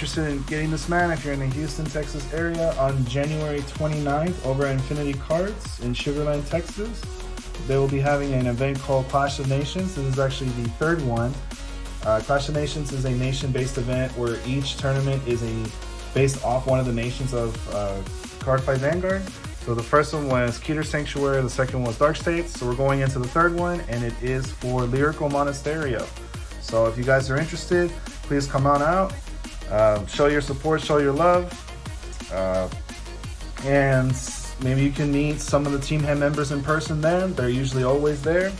interested in getting this man, if you're in the Houston, Texas area, on January 29th over at Infinity Cards in Sugar Land, Texas, they will be having an event called Clash of Nations. This is actually the third one. Clash of Nations is a nation-based event where each tournament is based off one of the nations of Cardfight Vanguard. So the first one was Keter Sanctuary, the second one was Dark States. So we're going into the third one, and it is for Lyrical Monasterio. So if you guys are interested, please come on out, show your support, show your love, and maybe you can meet some of the Team Head members in person there. They're usually always there.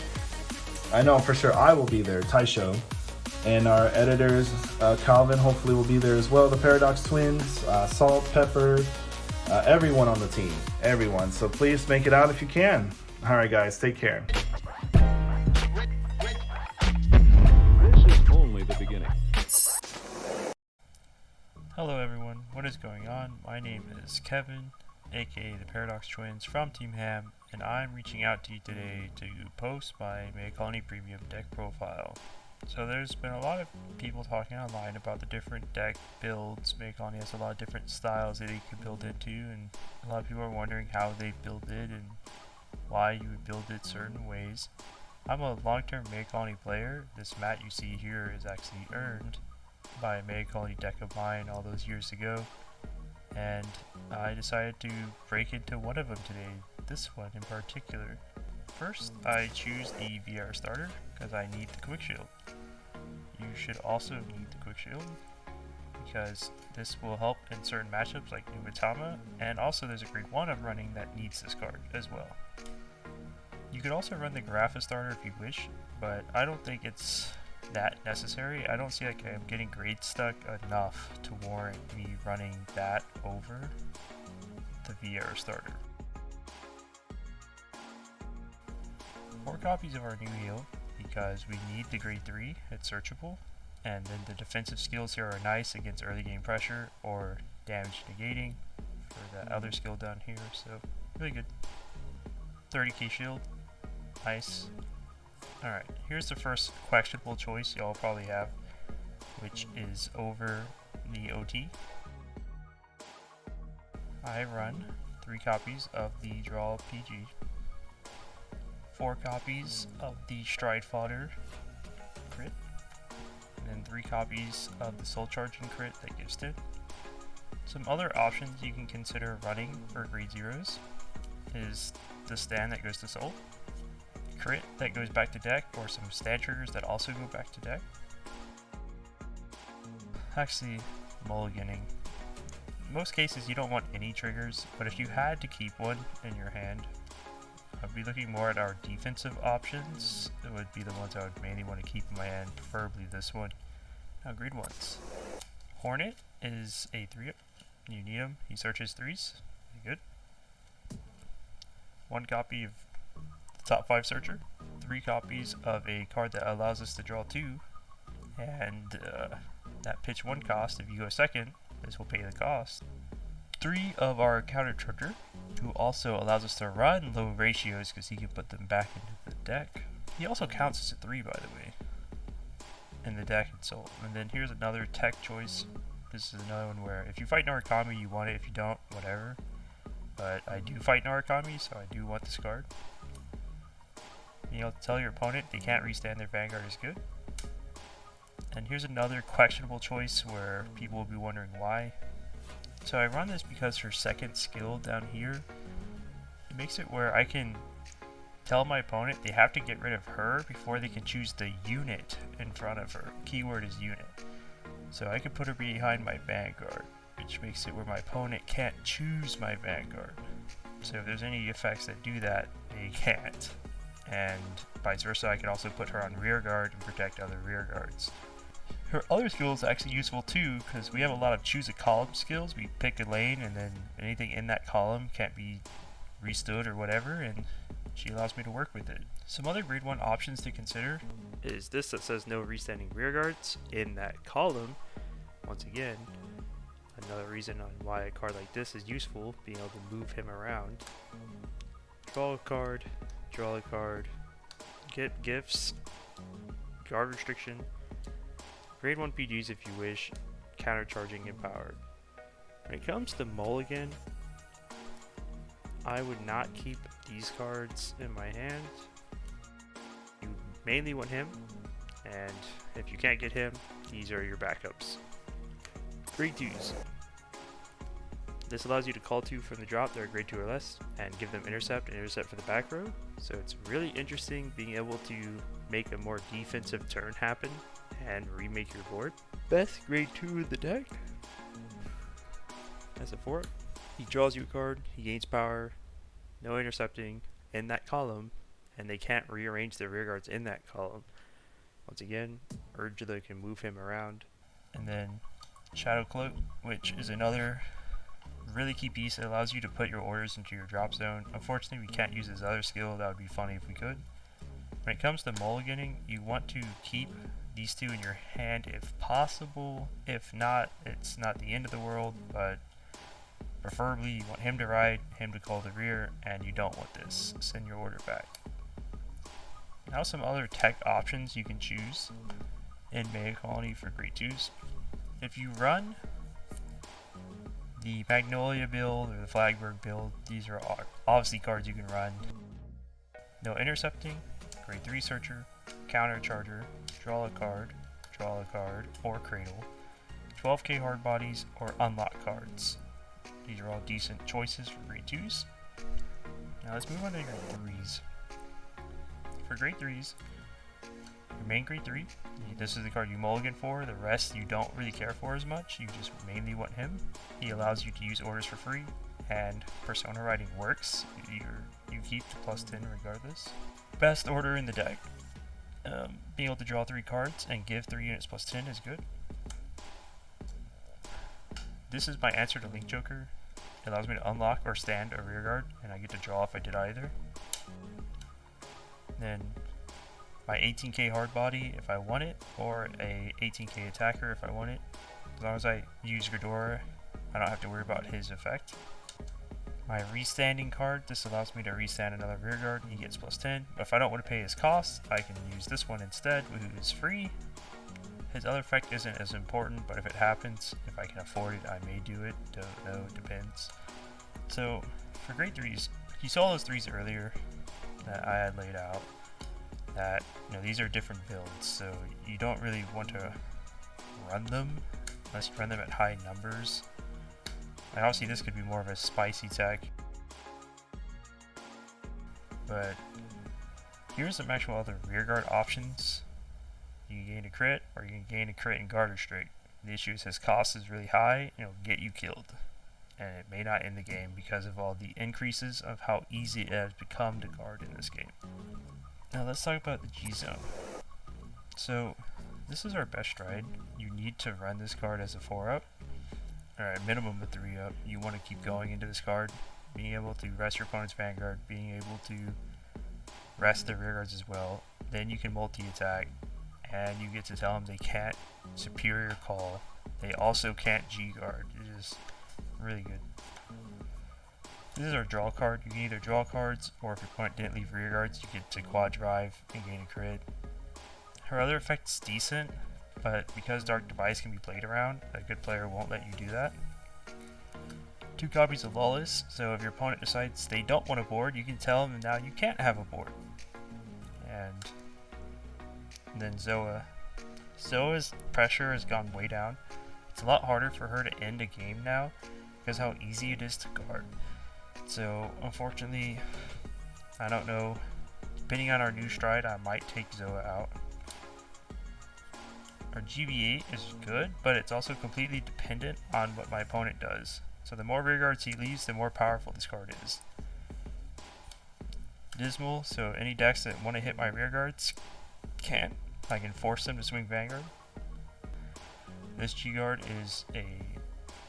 I know for sure I will be there, Taisho. And our editors, Calvin, hopefully will be there as well. The Paradox Twins, Salt, Pepper, everyone on the team, everyone. So please make it out if you can. All right, guys, take care. This is only the beginning. Hello everyone, what is going on? My name is Kevin, aka the Paradox Twins from Team Ham, and I'm reaching out to you today to post my Megacolony Premium Deck Profile. So there's been a lot of people talking online about the different deck builds. Megacolony has a lot of different styles that you can build into, and a lot of people are wondering how they build it and why you would build it certain ways. I'm a long-term Megacolony player. This mat you see here is actually earned by a Megacolony deck of mine all those years ago, and I decided to break into one of them today, this one in particular. First, I choose the VR starter because I need the quick shield. You should also need the quick shield because this will help in certain matchups like Nubatama, and also there's a grade 1 I'm running that needs this card as well. You could also run the Grapha starter if you wish, but I don't think it's that necessary. I don't see like I'm getting grade stuck enough to warrant me running that over the VR starter. 4 copies of our new heal because we need the grade 3, it's searchable, and then the defensive skills here are nice against early game pressure or damage negating for that other skill down here, so really good. 30k shield, nice. Alright, here's the first questionable choice y'all probably have, which is over the OT. I run 3 copies of the Draw PG, 4 copies of the Stride Fodder crit, and then 3 copies of the Soul Charging crit that gives it. Some other options you can consider running for grade 0s is the stand that goes to Soul, crit that goes back to deck, or some stand triggers that also go back to deck. Actually, mulliganing. In most cases you don't want any triggers, but if you had to keep one in your hand, I'd be looking more at our defensive options. It would be the ones I would mainly want to keep in my hand, preferably this one. Now, grade 1s. Hornet is a 3-up. You need him. He searches 3s. Good. 1 copy of the top 5 searcher. 3 copies of a card that allows us to draw 2. And that pitch 1 cost, if you go second, this will pay the cost. 3 of our counter trigger, who also allows us to run low ratios because he can put them back into the deck. He also counts as a 3, by the way, in the deck and so. And then here's another tech choice. This is another one where if you fight Narukami, you want it. If you don't, whatever. But I do fight Narukami, so I do want this card. You know, tell your opponent they can't restand their Vanguard is good. And here's another questionable choice where people will be wondering why. So I run this because her second skill down here, it makes it where I can tell my opponent they have to get rid of her before they can choose the unit in front of her. Keyword is unit. So I could put her behind my Vanguard, which makes it where my opponent can't choose my Vanguard. So if there's any effects that do that, they can't. And vice versa, I can also put her on rear guard and protect other rear guards. Her other skill is actually useful too, because we have a lot of choose a column skills. We pick a lane and then anything in that column can't be restood or whatever, and she allows me to work with it. Some other grade 1 options to consider is this that says no restanding rear guards in that column. Once again, another reason on why a card like this is useful, being able to move him around. Draw a card, get gifts, guard restriction, grade 1 PGs if you wish, countercharging empowered. When it comes to Mulligan, I would not keep these cards in my hand. You mainly want him, and if you can't get him, these are your backups. Grade 2s. This allows you to call 2 from the drop that are grade 2 or less, and give them intercept and intercept for the back row. So it's really interesting being able to make a more defensive turn happen and remake your board. Best grade 2 in the deck. As a 4, he draws you a card, he gains power, no intercepting in that column, and they can't rearrange their rear guards in that column. Once again, Urgula can move him around. And then Shadowcloak, which is another really key piece. It allows you to put your orders into your drop zone. Unfortunately, we can't use his other skill. That would be funny if we could. When it comes to mulliganing, you want to keep these 2 in your hand if possible. If not, it's not the end of the world, but preferably you want him to ride, him to call the rear, and you don't want this. Send your order back. Now some other tech options you can choose in Megacolony for grade 2s. If you run the Magnolia build or the Flagberg build, these are obviously cards you can run. No intercepting, grade 3 searcher, counter charger, draw a card, or cradle, 12k hard bodies, or unlock cards. These are all decent choices for grade 2s. Now let's move on to your 3s. For grade 3s, your main grade 3, this is the card you mulligan for. The rest you don't really care for as much. You just mainly want him. He allows you to use orders for free, and persona riding works. You keep the +10 regardless. Best order in the deck. Being able to draw 3 cards and give 3 units +10 is good. This is my answer to Link Joker. It allows me to unlock or stand a rear guard, and I get to draw if I did either. Then my 18k hard body if I want it, or a 18k attacker if I want it. As long as I use Ghidorah, I don't have to worry about his effect. My restanding card, this allows me to restand another rear guard, he gets +10. But if I don't want to pay his cost, I can use this one instead, who is free. His other effect isn't as important, but if it happens, if I can afford it, I may do it. Don't know, depends. So for grade 3s, you saw those 3s earlier that I had laid out. That, these are different builds, so you don't really want to run them unless you run them at high numbers. Like obviously this could be more of a spicy tech, but here's some actual other rearguard options. You can gain a crit, or you can gain a crit and garter straight. The issue is his cost is really high, and it'll get you killed, and it may not end the game because of all the increases of how easy it has become to guard in this game. Now let's talk about the G-Zone. So this is our best stride. You need to run this card as a 4-up, or at minimum a 3-up. You want to keep going into this card, being able to rest your opponent's vanguard, being able to rest their rear guards as well. Then you can multi-attack, and you get to tell them they can't superior call. They also can't G-guard. It is really good. This is our draw card. You can either draw cards, or if your opponent didn't leave rear guards, you get to quad drive and gain a crit. Her other effect's decent, but because Dark Device can be played around, a good player won't let you do that. 2 copies of Lawless, so if your opponent decides they don't want a board, you can tell them now you can't have a board. And then Zoa. Zoa's pressure has gone way down. It's a lot harder for her to end a game now because how easy it is to guard. So unfortunately, I don't know. Depending on our new stride, I might take Zoa out. Our GB8 is good, but it's also completely dependent on what my opponent does. So the more rear guards he leaves, the more powerful this card is. Dismal, so any decks that want to hit my rear guards can't. I can force them to swing Vanguard. This G-Guard is a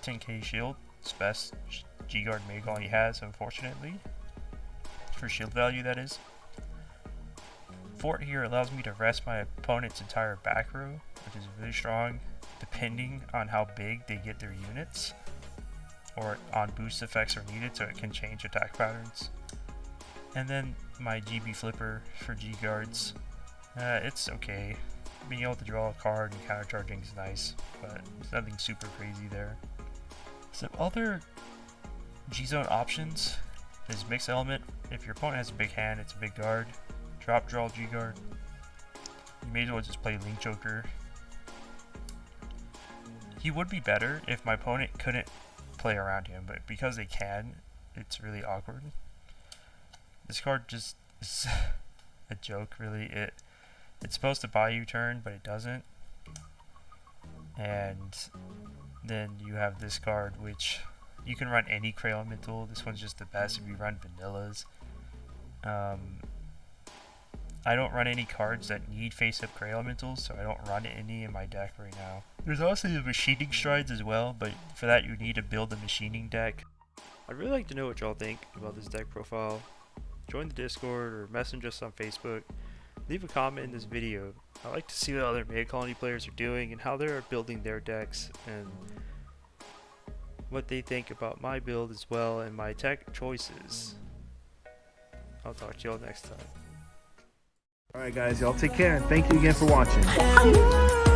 10k shield. It's the best G-Guard Megacolony has, unfortunately. For shield value, that is. Fort here allows me to rest my opponent's entire back row, which is really strong, depending on how big they get their units, or on boost effects are needed, so it can change attack patterns. And then my GB Flipper for G-Guards. It's okay. being able to draw a card and countercharging is nice, but it's nothing super crazy there. Some other G-Zone options is Mix Element. If your opponent has a big hand, it's a big guard. Drop, draw, G-Guard. You may as well just play Link Joker. He would be better if my opponent couldn't play around him, but because they can, it's really awkward. This card just is a joke, really. It's supposed to buy you turn, but it doesn't. And then you have this card, which you can run any Cray Elemental. This one's just the best if you run vanillas. I don't run any cards that need face-up Cray Elementals, so I don't run any in my deck right now. There's also the Machining Strides as well, but for that you need to build a Machining deck. I'd really like to know what y'all think about this deck profile. Join the Discord or message us on Facebook. Leave a comment in this video. I like to see what other Megacolony players are doing and how they're building their decks and what they think about my build as well and my tech choices. I'll talk to y'all next time. Alright guys, y'all take care and thank you again for watching.